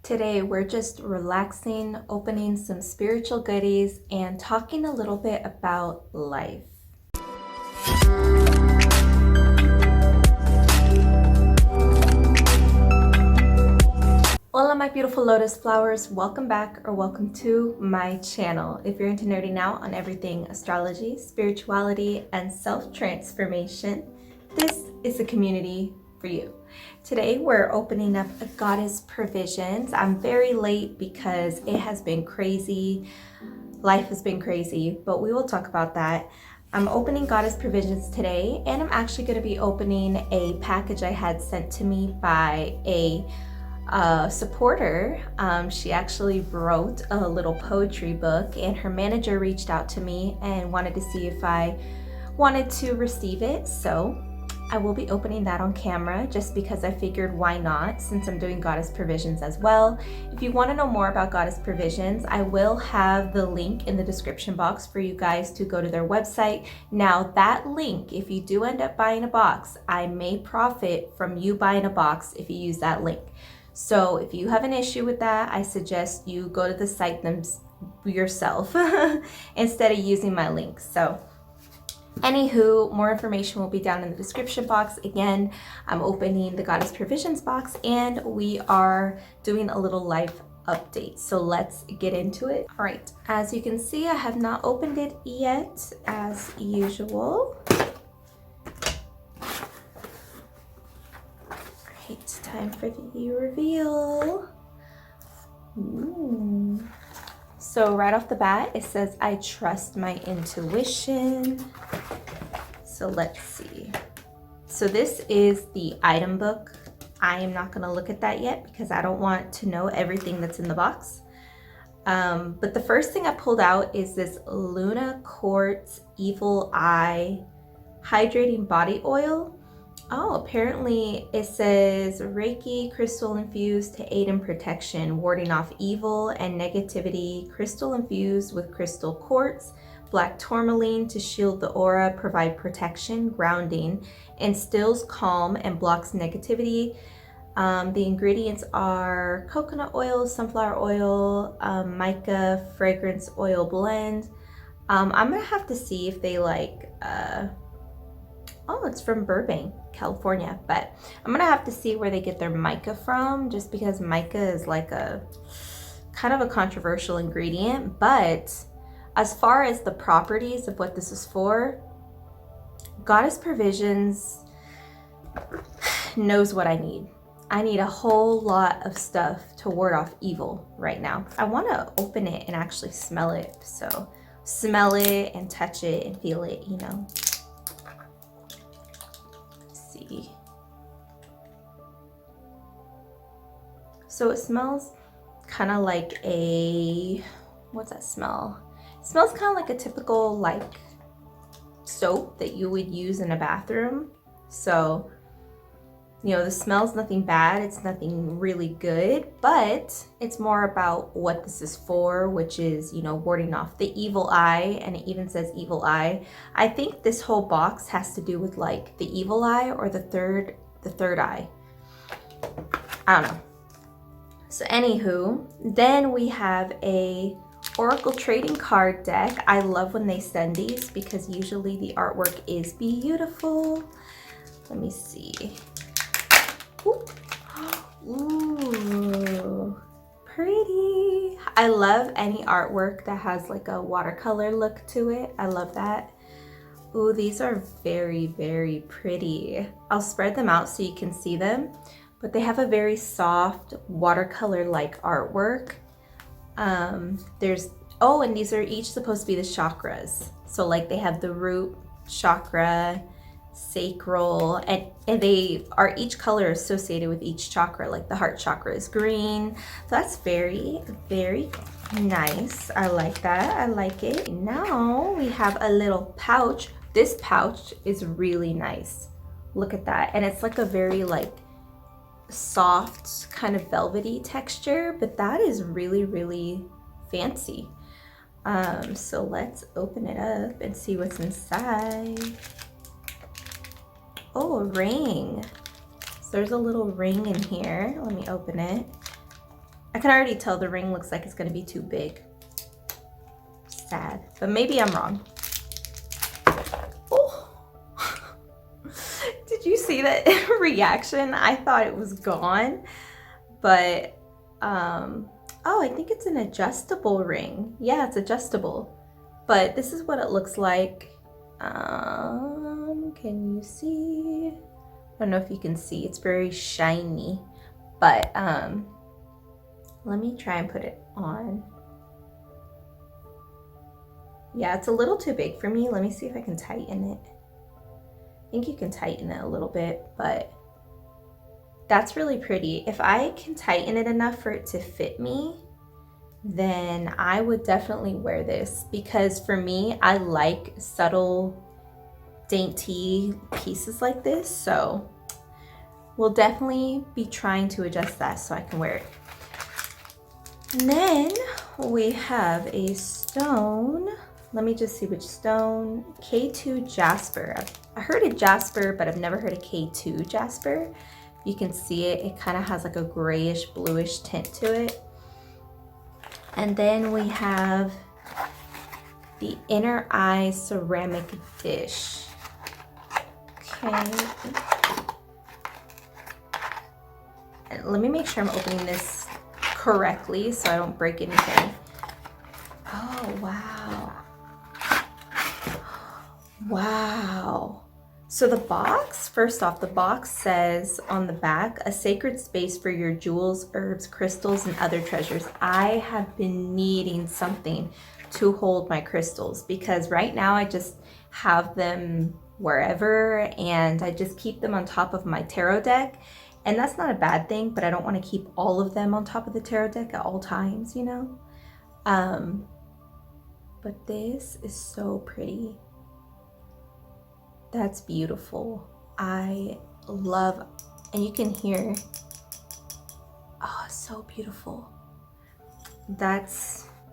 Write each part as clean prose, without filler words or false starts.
Today, we're just relaxing, opening some spiritual goodies, and talking a little bit about life. Hola, my beautiful lotus flowers. Welcome back or welcome to my channel. If you're into nerding out on everything astrology, spirituality, and self-transformation, this is a community for you. Today we're opening up a Goddess Provisions. I'm very late because it has been crazy. Life has been crazy, but we will talk about that. I'm opening Goddess Provisions today, and I'm actually going to be opening a package I had sent to me by a supporter. She actually wrote a little poetry book, and her manager reached out to me and wanted to see if I wanted to receive it. So I will be opening that on camera just because I figured why not, since I'm doing Goddess Provisions as well. If you want to know more about Goddess Provisions, I will have the link in the description box for you guys to go to their website. Now that link, if you do end up buying a box, I may profit from you buying a box if you use that link. So if you have an issue with that, I suggest you go to the site yourself instead of using my links. So anywho, more information will be down in the description box. Again, I'm opening the Goddess Provisions box and we are doing a little life update. So let's get into it. All right, as you can see, I have not opened it yet as usual. It's time for the reveal. Ooh. So right off the bat, it says, I trust my intuition. So let's see. So this is the item book. I am not going to look at that yet because I don't want to know everything that's in the box. But the first thing I pulled out is this Luna Quartz Evil Eye Hydrating Body Oil. Oh, apparently it says Reiki crystal infused to aid in protection, warding off evil and negativity, crystal infused with crystal quartz, black tourmaline to shield the aura, provide protection, grounding, instills calm and blocks negativity. The ingredients are coconut oil, sunflower oil, mica fragrance oil blend. I'm gonna have to see if they oh, it's from Burbank, California, but I'm gonna have to see where they get their mica from, just because mica is like a kind of a controversial ingredient. But as far as the properties of what this is for, Goddess Provisions knows what I need. I need a whole lot of stuff to ward off evil right now. I want to open it and actually smell it. So smell it and touch it and feel it, you know. So it smells kind of like a, what's that smell? It smells kind of like a typical like soap that you would use in a bathroom. So, you know, the smell's nothing bad. It's nothing really good, but it's more about what this is for, which is, you know, warding off the evil eye. And it even says evil eye. I think this whole box has to do with like the evil eye or the third eye. I don't know. So anywho, then we have a Oracle trading card deck. I love when they send these because usually the artwork is beautiful. Let me see. Ooh. Ooh, pretty. I love any artwork that has like a watercolor look to it. I love that. Ooh, these are very, very pretty. I'll spread them out so you can see them, but they have a very soft watercolor-like artwork. And these are each supposed to be the chakras. So like they have the root chakra, sacral, and they are each color associated with each chakra. Like the heart chakra is green. So that's very, very nice. I like that. I like it. Now we have a little pouch. This pouch is really nice. Look at that. And it's like a very like soft kind of velvety texture, but that is really, really fancy. So let's open it up and see what's inside. Oh, a ring. So there's a little ring in here. Let me open it. I can already tell the ring looks like it's gonna be too big. Sad, but maybe I'm wrong. Oh. Did you see that reaction? I thought it was gone, but oh, I think it's an adjustable ring. Yeah, it's adjustable, but this is what it looks like. Can you see? I don't know if you can see, it's very shiny, but let me try and put it on. Yeah, it's a little too big for me. Let me see if I can tighten it. I think you can tighten it a little bit, but that's really pretty. If I can tighten it enough for it to fit me, then I would definitely wear this, because for me, I like subtle, dainty pieces like this. So we'll definitely be trying to adjust that so I can wear it. And then we have a stone. Let me just see which stone. K2 jasper. I heard of jasper, but I've never heard of K2 jasper. You can see it. It kind of has like a grayish bluish tint to it. And then we have the inner eye ceramic dish. Okay. And let me make sure I'm opening this correctly so I don't break anything. Oh, wow. Wow. So the box, first off, the box says on the back, a sacred space for your jewels, herbs, crystals, and other treasures. I have been needing something to hold my crystals, because right now I just have them wherever and I just keep them on top of my tarot deck. And that's not a bad thing, but I don't want to keep all of them on top of the tarot deck at all times, you know? But this is so pretty. That's beautiful. I love, and you can hear, oh, so beautiful.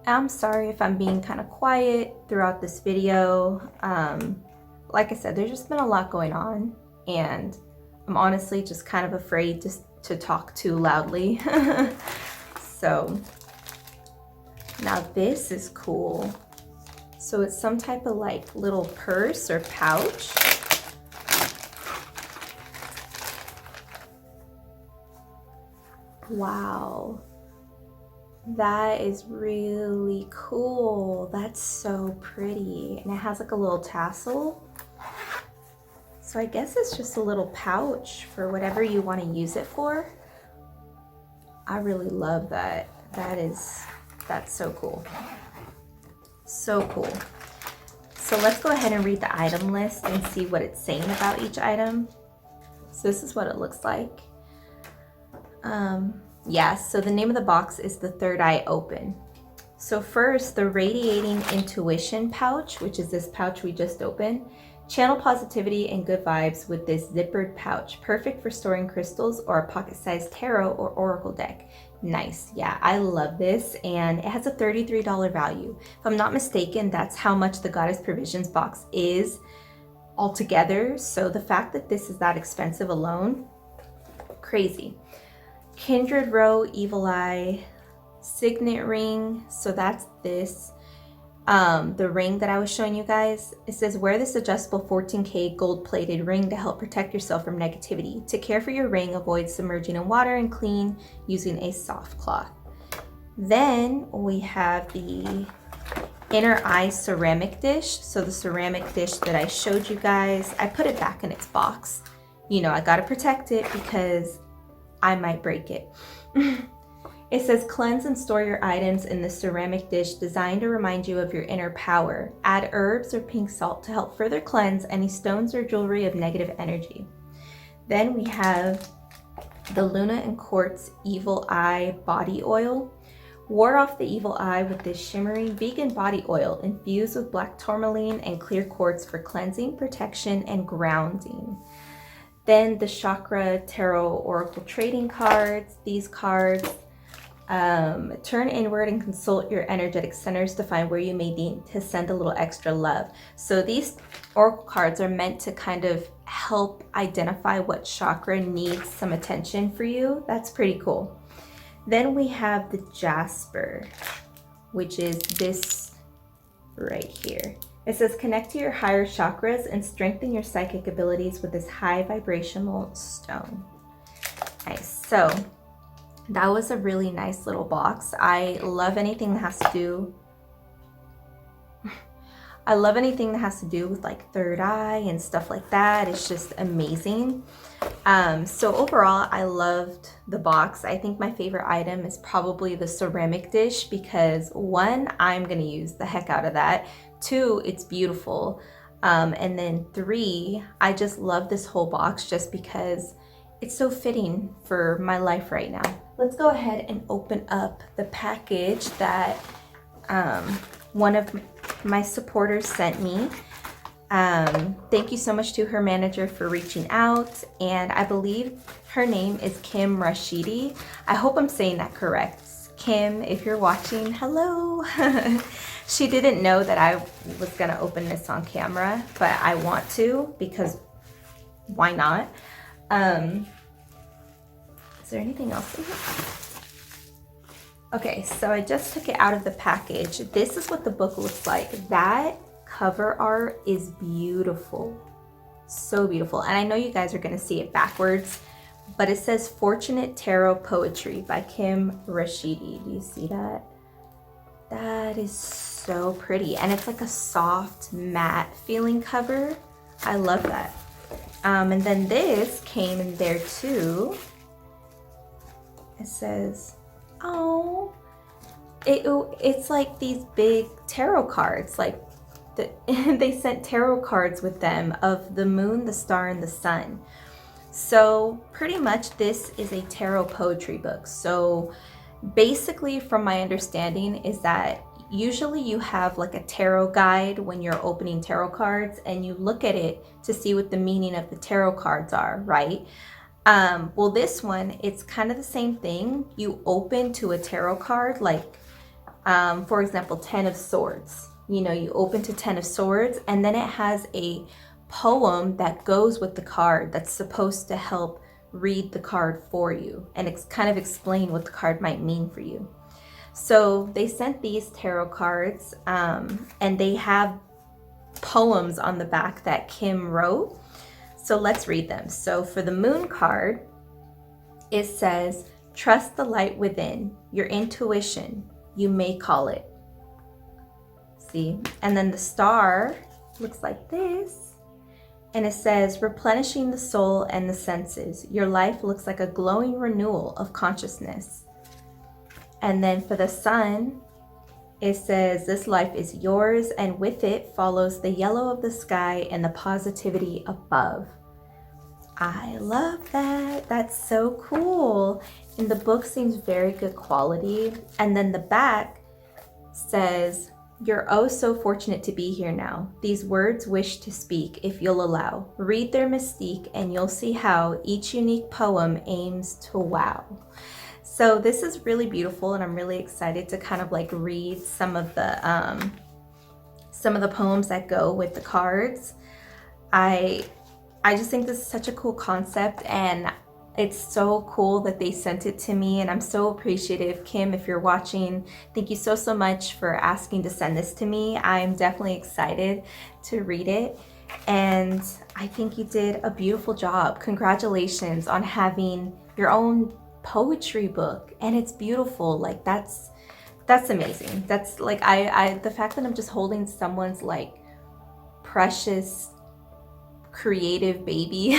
I'm sorry if I'm being kind of quiet throughout this video. Like I said, there's just been a lot going on, and I'm honestly just kind of afraid to talk too loudly. So now this is cool. So it's some type of like little purse or pouch. Wow, that is really cool. That's so pretty. And it has like a little tassel. So I guess it's just a little pouch for whatever you want to use it for. I really love that. That's so cool. So cool. So let's go ahead and read the item list and see what it's saying about each item. So this is what it looks like. So the name of the box is the Third Eye Open. So first, the Radiating Intuition pouch, which is this pouch we just opened. Channel positivity and good vibes with this zippered pouch, perfect for storing crystals or a pocket-sized tarot or oracle deck. Nice. Yeah, I love this, and it has a $33 value. If I'm not mistaken, that's how much the Goddess Provisions box is altogether. So the fact that this is that expensive alone, crazy. Kindred Row Evil Eye Signet Ring. So that's this. The ring that I was showing you guys, it says wear this adjustable 14K gold plated ring to help protect yourself from negativity. To care for your ring, avoid submerging in water and clean using a soft cloth. Then we have the Inner Eye ceramic dish. So the ceramic dish that I showed you guys, I put it back in its box. You know, I gotta protect it because I might break it. It says cleanse and store your items in the ceramic dish designed to remind you of your inner power. Add herbs or pink salt to help further cleanse any stones or jewelry of negative energy. Then we have the Luna and Quartz Evil Eye Body Oil. Ward off the evil eye with this shimmering vegan body oil infused with black tourmaline and clear quartz for cleansing, protection, and grounding. Then the Chakra Tarot Oracle Trading Cards. These cards turn inward and consult your energetic centers to find where you may need to send a little extra love. So these oracle cards are meant to kind of help identify what chakra needs some attention for you. That's pretty cool. Then we have the jasper, which is this right here. It says connect to your higher chakras and strengthen your psychic abilities with this high vibrational stone. Nice. So that was a really nice little box. I love anything that has to do with like third eye and stuff like that. It's just amazing. So overall, I loved the box. I think my favorite item is probably the ceramic dish because one, I'm gonna use the heck out of that. Two, it's beautiful. And then three, I just love this whole box just because it's so fitting for my life right now. Let's go ahead and open up the package that one of my supporters sent me. Thank you so much to her manager for reaching out, and I believe her name is Kim Rashidi. I hope I'm saying that correct. Kim, if you're watching, hello. She didn't know that I was gonna open this on camera, but I want to because why not? Is there anything else in here? Okay, so I just took it out of the package. This is what the book looks like. That cover art is beautiful, so beautiful. And I know you guys are gonna see it backwards, but it says Fortunate Tarot Poetry by Kim Rashidi. Do you see that? That is so pretty. And it's like a soft matte feeling cover. I love that. And then this came in there too. It says, oh, it's like these big tarot cards, like they sent tarot cards with them of the moon, the star, and the sun. So pretty much this is a tarot poetry book. So basically, from my understanding, is that usually you have like a tarot guide when you're opening tarot cards and you look at it to see what the meaning of the tarot cards are, right? Well, this one, it's kind of the same thing. You open to a tarot card, like, for example, 10 of Swords. You know, you open to 10 of Swords, and then it has a poem that goes with the card that's supposed to help read the card for you and kind of explain what the card might mean for you. So they sent these tarot cards, and they have poems on the back that Kim wrote. So let's read them. So for the moon card, it says, trust the light within, your intuition, you may call it. See? And then the star looks like this. And it says, replenishing the soul and the senses. Your life looks like a glowing renewal of consciousness. And then for the sun, it says, this life is yours, and with it follows the yellow of the sky and the positivity above. I love that. That's so cool. And the book seems very good quality. And then the back says, you're oh so fortunate to be here now. These words wish to speak if you'll allow. Read their mystique and you'll see how each unique poem aims to wow. So this is really beautiful, and I'm really excited to kind of like read some of the poems that go with the cards. I just think this is such a cool concept, and it's so cool that they sent it to me, and I'm so appreciative. Kim, if you're watching, thank you so much for asking to send this to me. I'm definitely excited to read it, and I think you did a beautiful job. Congratulations on having your own poetry book, and it's beautiful. Like that's amazing. That's like the fact that I'm just holding someone's like precious creative baby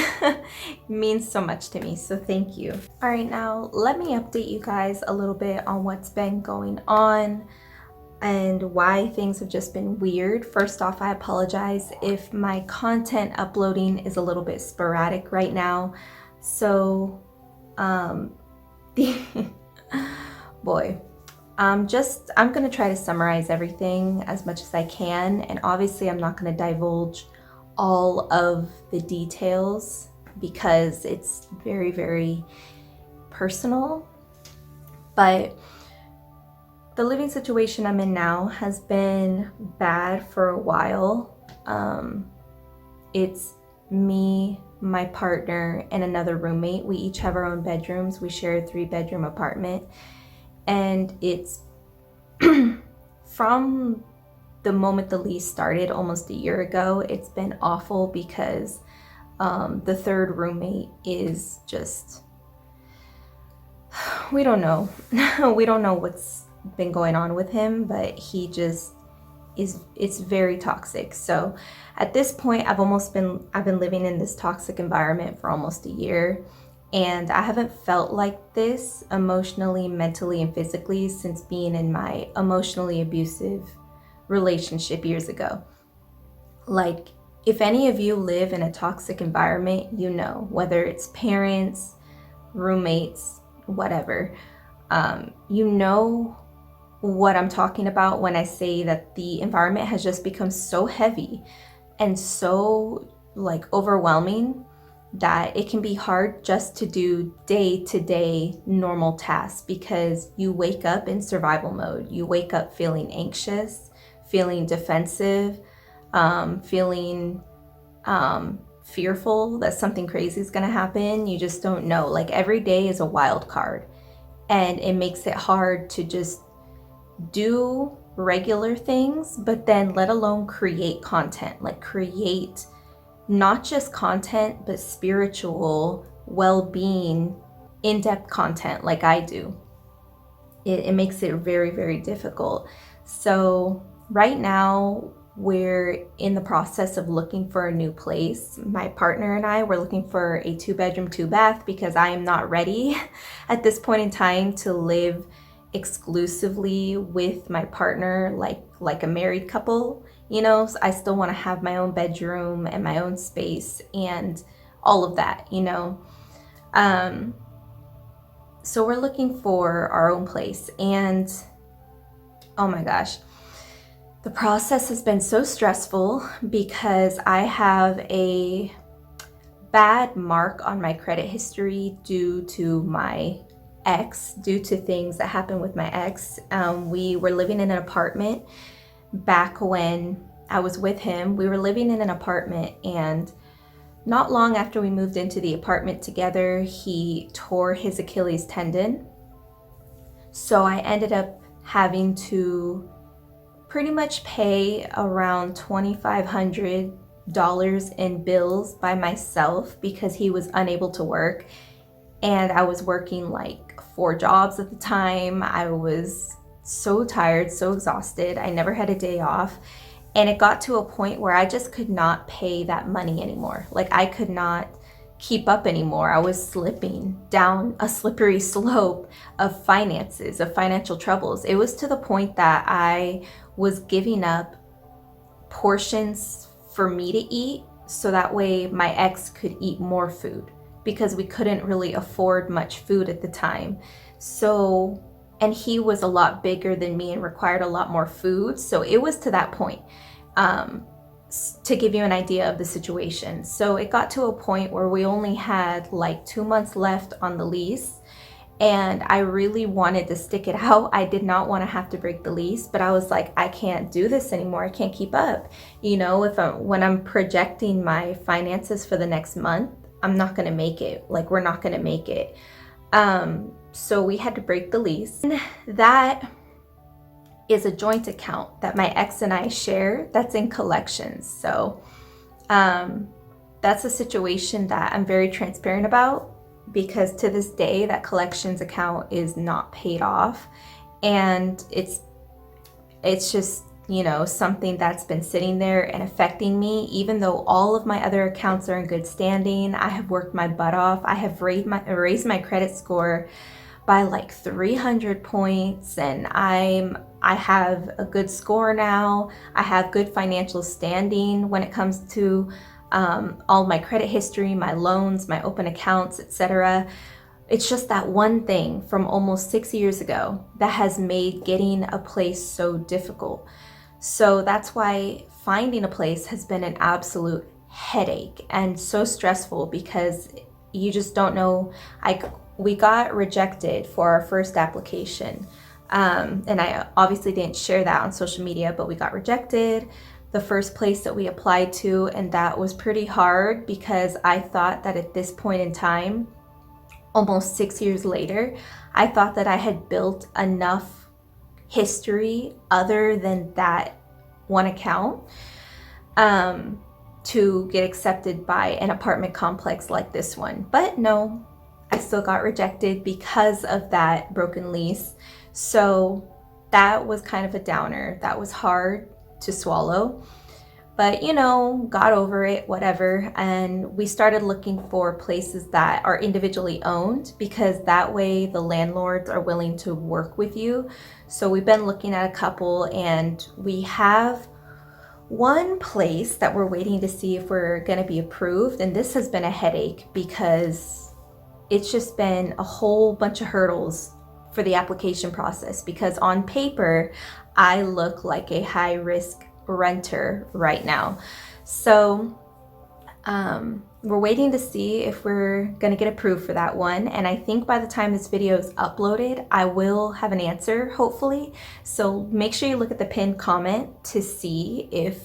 means so much to me, so thank you. All right, now let me update you guys a little bit on what's been going on and why things have just been weird. First off, I apologize if my content uploading is a little bit sporadic right now. So boy, I'm gonna try to summarize everything as much as I can, and obviously I'm not gonna divulge all of the details because it's very, very personal. But the living situation I'm in now has been bad for a while. It's me, my partner, and another roommate. We each have our own bedrooms. We share a 3-bedroom apartment. And it's from the moment the lease started almost a year ago, it's been awful because the third roommate is just, we don't know. We don't know what's been going on with him, but he just it's very toxic. So at this point, I've been living in this toxic environment for almost a year, and I haven't felt like this emotionally, mentally, and physically since being in my emotionally abusive relationship years ago. Like, if any of you live in a toxic environment, you know, whether it's parents, roommates, whatever, you know what I'm talking about when I say that the environment has just become so heavy and so like overwhelming that it can be hard just to do day-to-day normal tasks, because you wake up in survival mode. You wake up feeling anxious, feeling defensive, feeling fearful that something crazy is going to happen. You just don't know. Like, every day is a wild card, and it makes it hard to just do regular things, but then let alone create content. Like, create not just content, but spiritual well-being, in-depth content like I do. It makes it very, very difficult. So right now we're in the process of looking for a new place. My partner and I were looking for a 2-bedroom, 2-bath, because I am not ready at this point in time to live exclusively with my partner like a married couple. You know, so I still want to have my own bedroom and my own space and all of that, you know. So we're looking for our own place, and oh my gosh, the process has been so stressful because I have a bad mark on my credit history due to my ex, due to things that happened with my ex. We were living in an apartment back when I was with him. We were living in an apartment, and not long after we moved into the apartment together, he tore his Achilles tendon. So I ended up having to pretty much pay around $2,500 in bills by myself because he was unable to work. And I was working like 4 jobs at the time. I was so tired, so exhausted. I never had a day off. And it got to a point where I just could not pay that money anymore. Like, I could not keep up anymore. I was slipping down a slippery slope of finances, of financial troubles. It was to the point that I was giving up portions for me to eat so that way my ex could eat more food, because we couldn't really afford much food at the time. So, and he was a lot bigger than me and required a lot more food. So it was to that point, to give you an idea of the situation. So it got to a point where we only had like 2 months left on the lease, and I really wanted to stick it out. I did not want to have to break the lease, but I was like, I can't do this anymore. I can't keep up. You know, when I'm projecting my finances for the next month, I'm not going to make it. Like, we're not going to make it. So we had to break the lease. And that is a joint account that my ex and I share that's in collections. So that's a situation that I'm very transparent about, because to this day that collections account is not paid off, and it's just, you know, something that's been sitting there and affecting me. Even though all of my other accounts are in good standing, I have worked my butt off. I have raised my credit score by like 300 points, and I have a good score now. I have good financial standing when it comes to all my credit history, my loans, my open accounts, etc. It's just that one thing from almost 6 years ago that has made getting a place so difficult. So that's why finding a place has been an absolute headache and so stressful, because you just don't know. We got rejected for our first application. And I obviously didn't share that on social media, but we got rejected the first place that we applied to. And that was pretty hard, because I thought that at this point in time, almost 6 years later, I thought that I had built enough history other than that one account to get accepted by an apartment complex like this one. But no, I still got rejected because of that broken lease. So that was kind of a downer. That was hard to swallow. But you know, got over it, whatever. And we started looking for places that are individually owned, because that way the landlords are willing to work with you. So we've been looking at a couple, and we have one place that we're waiting to see if we're going to be approved. And this has been a headache because it's just been a whole bunch of hurdles for the application process, because on paper I look like a high risk renter right now. So we're waiting to see if we're going to get approved for that one. And I think by the time this video is uploaded, I will have an answer, hopefully. So make sure you look at the pinned comment to see if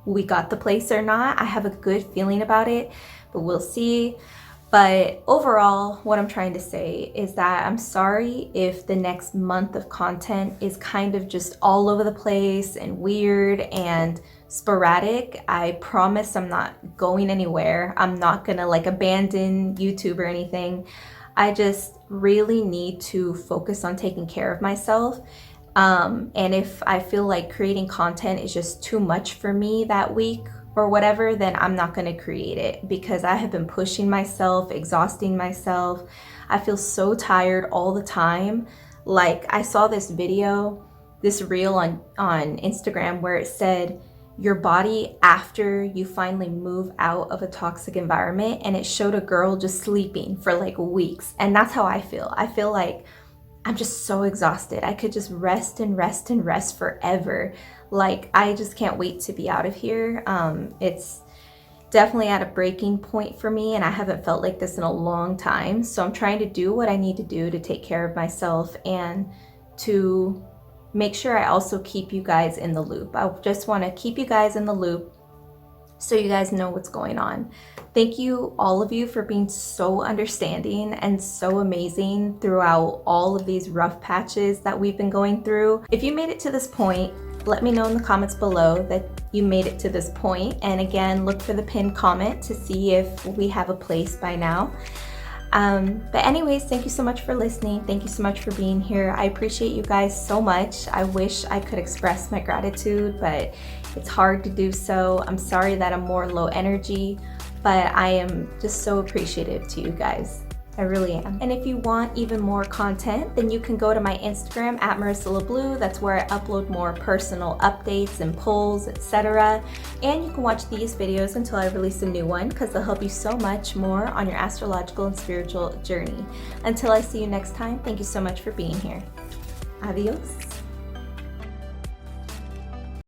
we got the place or not. I have a good feeling about it, but we'll see. But overall, what I'm trying to say is that I'm sorry if the next month of content is kind of just all over the place and weird and sporadic. I promise I'm not going anywhere. I'm not gonna like abandon YouTube or anything. I just really need to focus on taking care of myself. And if I feel like creating content is just too much for me that week or whatever, then I'm not going to create it, because I have been pushing myself, exhausting myself. I feel so tired all the time. Like, I saw this video, this reel on Instagram where it said your body after you finally move out of a toxic environment, and it showed a girl just sleeping for like weeks. And that's how I feel. I feel like I'm just so exhausted. I could just rest and rest and rest forever. Like, I just can't wait to be out of here. It's definitely at a breaking point for me, and I haven't felt like this in a long time. So I'm trying to do what I need to do to take care of myself and to make sure I also keep you guys in the loop. I just want to keep you guys in the loop so you guys know what's going on. Thank you, all of you, for being so understanding and so amazing throughout all of these rough patches that we've been going through. If you made it to this point, let me know in the comments below that you made it to this point. And again, look for the pinned comment to see if we have a place by now. But anyways, thank you so much for listening. Thank you so much for being here. I appreciate you guys so much. I wish I could express my gratitude, but it's hard to do so. I'm sorry that I'm more low energy, but I am just so appreciative to you guys. I really am. And if you want even more content, then you can go to my Instagram at MarissaLaBlue. That's where I upload more personal updates and polls, etc. And you can watch these videos until I release a new one, because they'll help you so much more on your astrological and spiritual journey. Until I see you next time, thank you so much for being here. Adios.